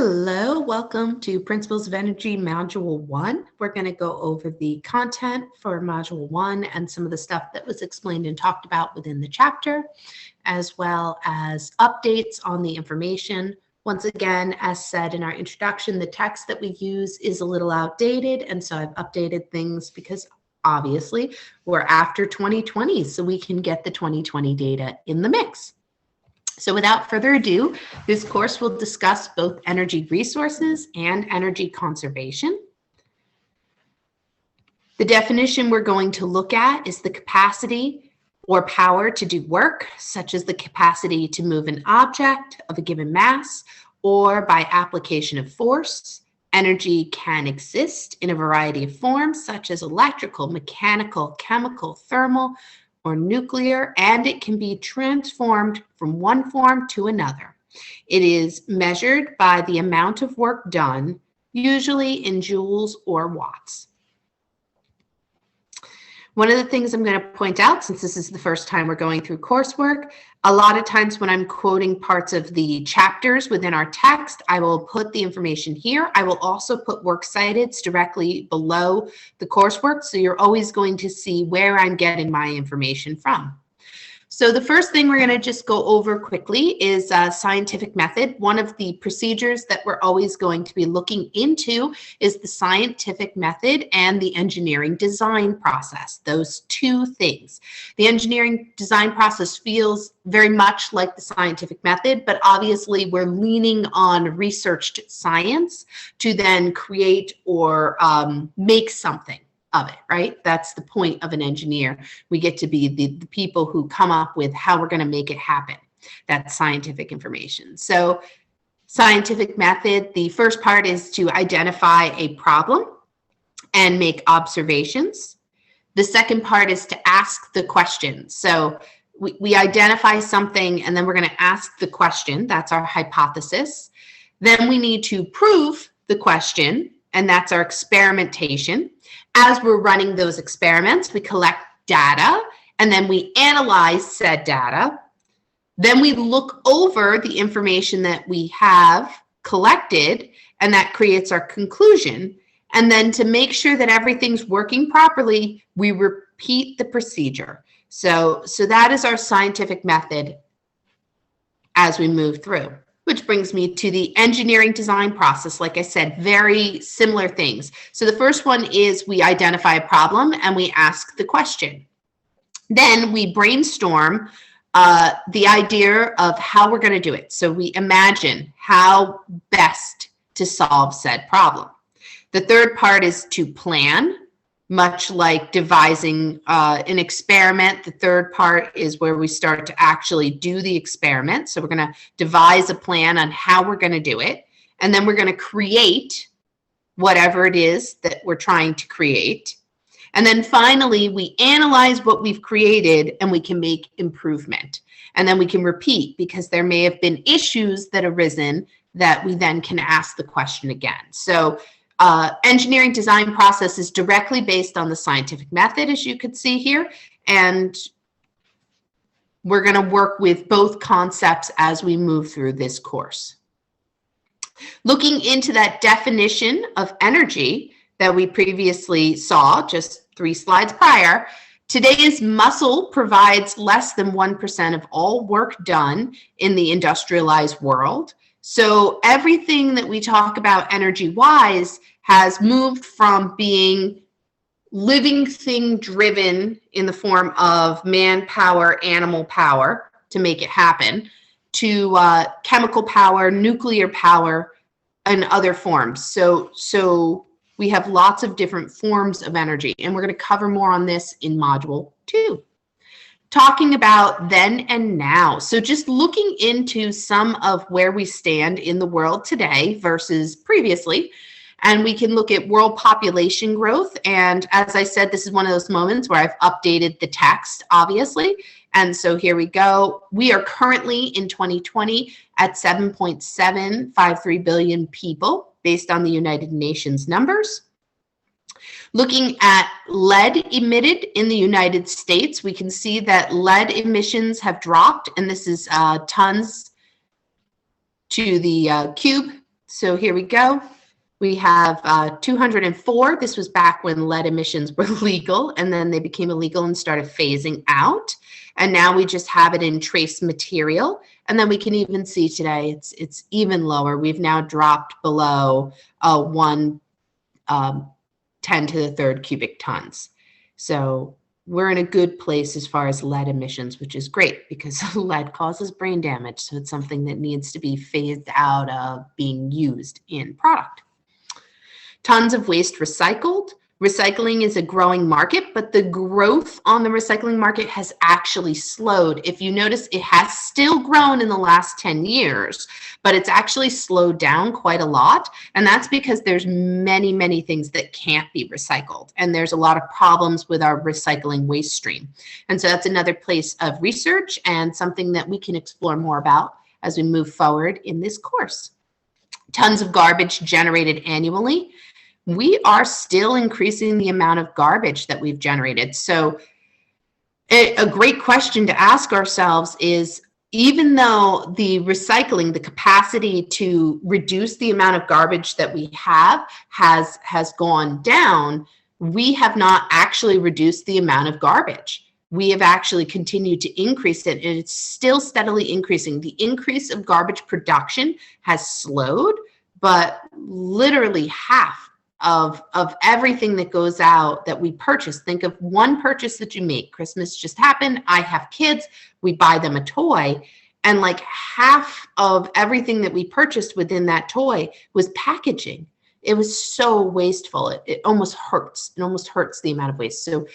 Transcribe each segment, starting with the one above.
Hello, welcome to Principles of Energy Module 1. We're going to go over the content for Module 1 and some of the stuff that was explained and talked about within the chapter, as well as updates on the information. Once again, as said in our introduction, the text that we use is a little outdated, and so I've updated things because obviously we're after 2020, so we can get the 2020 data in the mix. So without further ado, this course will discuss both energy resources and energy conservation. The definition we're going to look at is the capacity or power to do work, such as the capacity to move an object of a given mass or by application of force. Energy can exist in a variety of forms, such as electrical, mechanical, chemical, thermal, or nuclear, and it can be transformed from one form to another. It is measured by the amount of work done, usually in joules or watts. One of the things I'm going to point out, since this is the first time we're going through coursework, a lot of times when I'm quoting parts of the chapters within our text, I will put the information here. I will also put works cited directly below the coursework, so you're always going to see where I'm getting my information from. So the first thing we're going to just go over quickly is scientific method. One of the procedures that we're always going to be looking into is the scientific method and the engineering design process, those two things. The engineering design process feels very much like the scientific method, but obviously we're leaning on researched science to then create or make something of it, right? That's the point of an engineer. We get to be the people who come up with how we're going to make it happen. That's scientific information. So scientific method, the first part is to identify a problem and make observations. The second part is to ask the question. So we identify something and then we're going to ask the question. That's our hypothesis. Then we need to prove the question, and that's our experimentation. As we're running those experiments, we collect data and then we analyze said data. Then we look over the information that we have collected, and that creates our conclusion. And then to make sure that everything's working properly, we repeat the procedure. So that is our scientific method as we move through. Which brings me to the engineering design process. Like I said, very similar things. So the first one is we identify a problem and we ask the question. Then we brainstorm the idea of how we're going to do it. So we imagine how best to solve said problem. The third part is to plan. Much like devising an experiment, the third part is where we start to actually do the experiment. So we're going to devise a plan on how we're going to do it. And then we're going to create whatever it is that we're trying to create. And then finally, we analyze what we've created and we can make improvement. And then we can repeat because there may have been issues that arisen that we then can ask the question again. So engineering design process is directly based on the scientific method, as you could see here, and we're going to work with both concepts as we move through this course. Looking into that definition of energy that we previously saw just 3 slides prior, today's muscle provides less than 1% of all work done in the industrialized world. So everything that we talk about energy-wise has moved from being living thing driven in the form of manpower, animal power to make it happen, to chemical power, nuclear power, and other forms. So we have lots of different forms of energy, and we're going to cover more on this in Module 2. Talking about then and now. So just looking into some of where we stand in the world today versus previously. And we can look at world population growth. And as I said, this is one of those moments where I've updated the text, obviously. And so here we go. We are currently in 2020 at 7.753 billion people based on the United Nations numbers. Looking at lead emitted in the United States, we can see that lead emissions have dropped, and this is tons to the cube So here we go. We have 204. This was back when lead emissions were legal, and then they became illegal and started phasing out. And now we just have it in trace material. And then we can even see today it's even lower. We've now dropped below 10 to the third cubic tons. So we're in a good place as far as lead emissions, which is great because lead causes brain damage. So it's something that needs to be phased out of being used in product. Tons of waste recycled. Recycling is a growing market, but the growth on the recycling market has actually slowed. If you notice, it has still grown in the last 10 years, but it's actually slowed down quite a lot. And that's because there's many, many things that can't be recycled. And there's a lot of problems with our recycling waste stream. And so that's another place of research and something that we can explore more about as we move forward in this course. Tons of garbage generated annually. We are still increasing the amount of garbage that we've generated. So a great question to ask ourselves is, even though the recycling, the capacity to reduce the amount of garbage that we have has gone down, we have not actually reduced the amount of garbage. We have actually continued to increase it, and it's still steadily increasing. The increase of garbage production has slowed, but literally half of everything that goes out that we purchase. Think of one purchase that you make. Christmas just happened. I have kids. We buy them a toy. And like half of everything that we purchased within that toy was packaging. It was so wasteful. It almost hurts. It almost hurts the amount of waste. So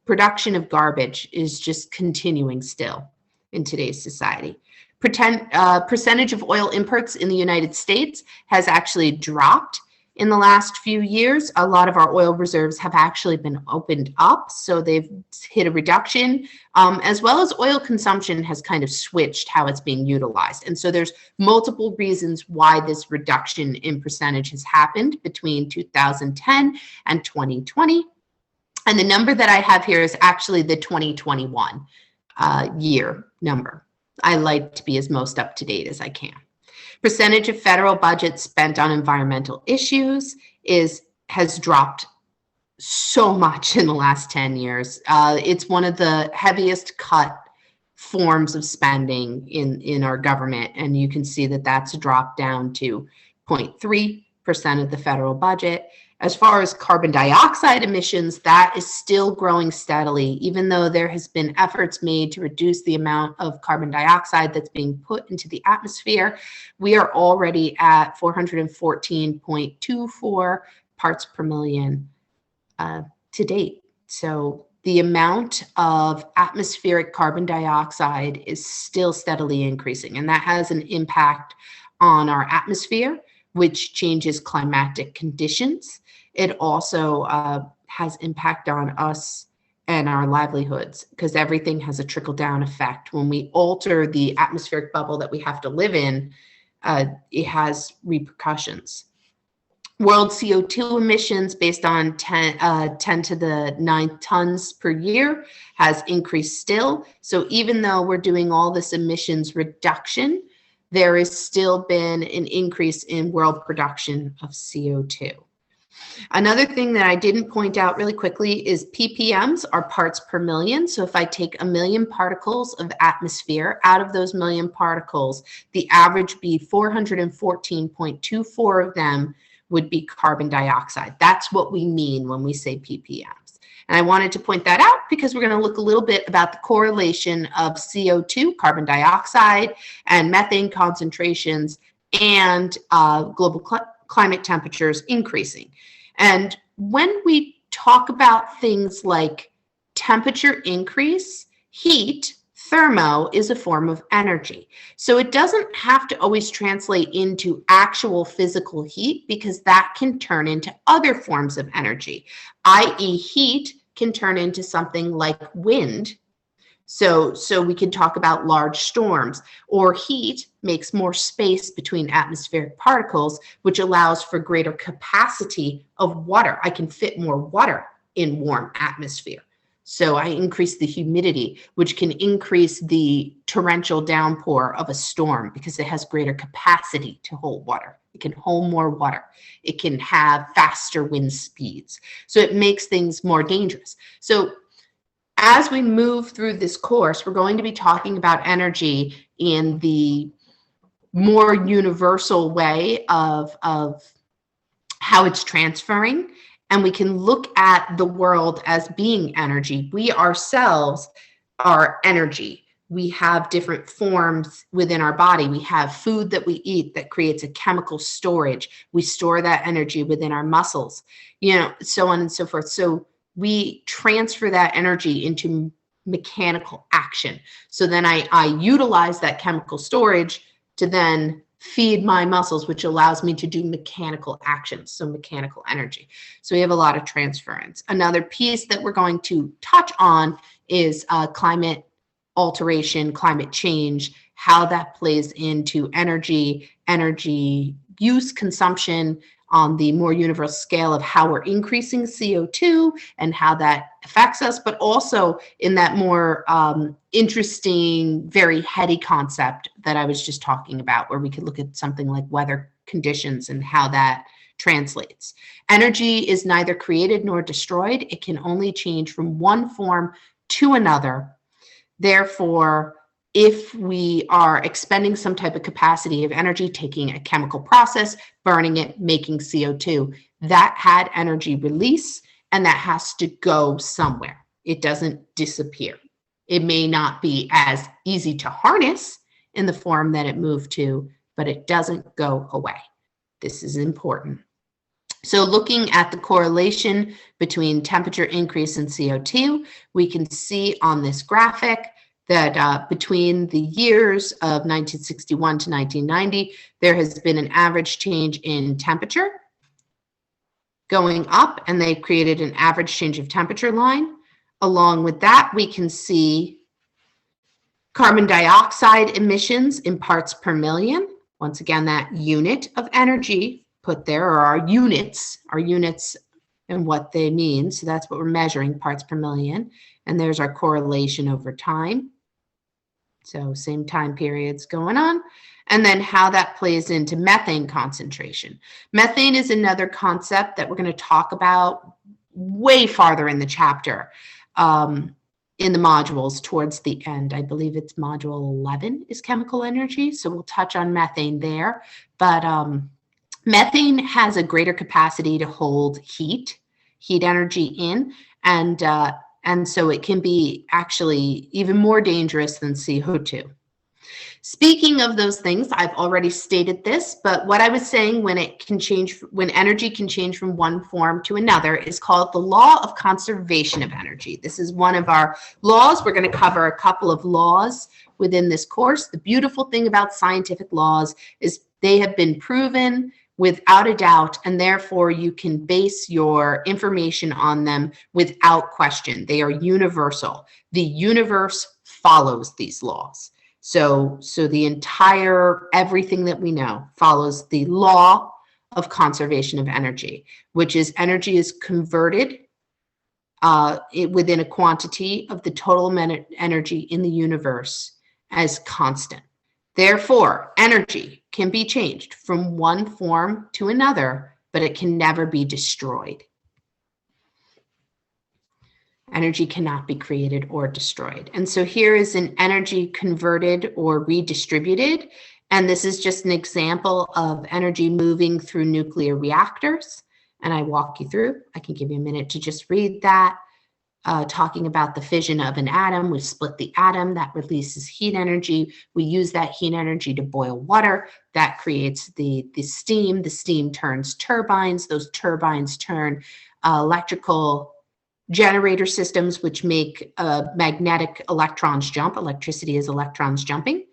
production of garbage is just continuing still in today's society. Percentage of oil imports in the United States has actually dropped in the last few years. A lot of our oil reserves have actually been opened up, so they've hit a reduction, as well as oil consumption has kind of switched how it's being utilized. And so there's multiple reasons why this reduction in percentage has happened between 2010 and 2020. And the number that I have here is actually the 2021 year number. I like to be as most up to date as I can. Percentage of federal budget spent on environmental issues has dropped so much in the last 10 years. It's one of the heaviest cut forms of spending in our government, and you can see that that's dropped down to 0.3% of the federal budget. As far as carbon dioxide emissions, that is still growing steadily, even though there has been efforts made to reduce the amount of carbon dioxide that's being put into the atmosphere. We are already at 414.24 parts per million to date. So the amount of atmospheric carbon dioxide is still steadily increasing, and that has an impact on our atmosphere, which changes climatic conditions. It also has impact on us and our livelihoods, because everything has a trickle-down effect. When we alter the atmospheric bubble that we have to live in, it has repercussions. World CO2 emissions based on 10 to the 9 tons per year has increased still. So even though we're doing all this emissions reduction, there has still been an increase in world production of CO2. Another thing that I didn't point out really quickly is ppms are parts per million. So if I take 1 million particles of atmosphere, out of those 1 million particles, the average be 414.24 of them would be carbon dioxide. That's what we mean when we say ppms. And I wanted to point that out because we're going to look a little bit about the correlation of CO2, carbon dioxide, and methane concentrations and global climate temperatures increasing. And when we talk about things like temperature increase, heat, thermo is a form of energy. So it doesn't have to always translate into actual physical heat, because that can turn into other forms of energy, i.e. heat can turn into something like wind. So we can talk about large storms, or heat makes more space between atmospheric particles, which allows for greater capacity of water. I can fit more water in warm atmosphere. So I increase the humidity, which can increase the torrential downpour of a storm because it has greater capacity to hold water. It can hold more water. It can have faster wind speeds. So it makes things more dangerous. So as we move through this course, we're going to be talking about energy in the more universal way of how it's transferring. And we can look at the world as being energy. We ourselves are energy. We have different forms within our body. We have food that we eat that creates a chemical storage. We store that energy within our muscles, so on and so forth. So we transfer that energy into mechanical action. So then I utilize that chemical storage to then feed my muscles, which allows me to do mechanical actions, so mechanical energy. So we have a lot of transference. Another piece that we're going to touch on is climate alteration, climate change, how that plays into energy use, consumption on the more universal scale of how we're increasing CO2 and how that affects us, but also in that more interesting, very heady concept that I was just talking about, where we could look at something like weather conditions and how that translates. Energy is neither created nor destroyed. It can only change from one form to another. Therefore, if we are expending some type of capacity of energy, taking a chemical process, burning it, making CO2, that had energy release, and that has to go somewhere. It doesn't disappear. It may not be as easy to harness in the form that it moved to, but it doesn't go away. This is important. So looking at the correlation between temperature increase and CO2, we can see on this graphic that between the years of 1961 to 1990, there has been an average change in temperature going up, and they created an average change of temperature line. Along with that, we can see carbon dioxide emissions in parts per million. Once again, that unit of energy put there, or our units and what they mean. So that's what we're measuring, parts per million. And there's our correlation over time. So same time periods going on. And then how that plays into methane concentration. Methane is another concept that we're going to talk about way farther in the chapter, in the modules towards the end. I believe it's module 11 is chemical energy. So we'll touch on methane there. But methane has a greater capacity to hold heat energy in, and so it can be actually even more dangerous than CO2. Speaking of those things, I've already stated this, but what I was saying when energy can change from one form to another is called the law of conservation of energy. This is one of our laws. We're going to cover a couple of laws within this course. The beautiful thing about scientific laws is they have been proven without a doubt, and therefore you can base your information on them without question. They are universal. The universe follows these laws. So the entire, everything that we know follows the law of conservation of energy, which is energy is converted within a quantity of the total energy in the universe as constant. Therefore, energy can be changed from one form to another, but it can never be destroyed. Energy cannot be created or destroyed. And so here is an energy converted or redistributed. And this is just an example of energy moving through nuclear reactors. And I walk you through. I can give you a minute to just read that. Talking about the fission of an atom, we split the atom, that releases heat energy. We use that heat energy to boil water. That creates the steam. The steam turns turbines. Those turbines turn electrical generator systems, which make magnetic electrons jump. Electricity is electrons jumping.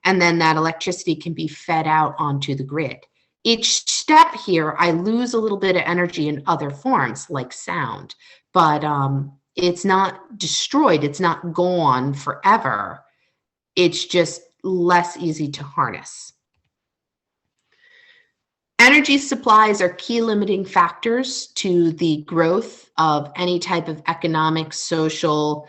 And then that electricity can be fed out onto the grid. Each step here, I lose a little bit of energy in other forms, like sound. But it's not destroyed. It's not gone forever. It's just less easy to harness. Energy supplies are key limiting factors to the growth of any type of economic, social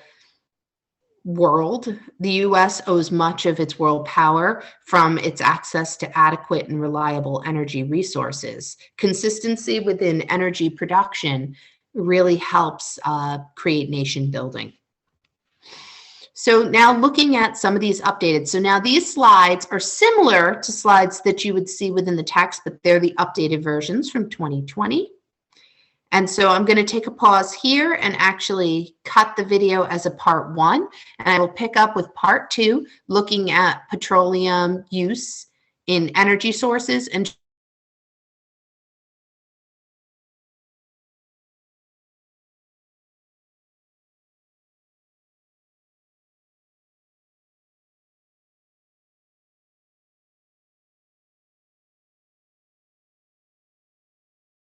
world. The U.S. owes much of its world power from its access to adequate and reliable energy resources. Consistency within energy production really helps create nation building. So now looking at some of these updated. So now these slides are similar to slides that you would see within the text, but they're the updated versions from 2020. And so I'm going to take a pause here and actually cut the video as a part 1. And I will pick up with part 2, looking at petroleum use in energy sources and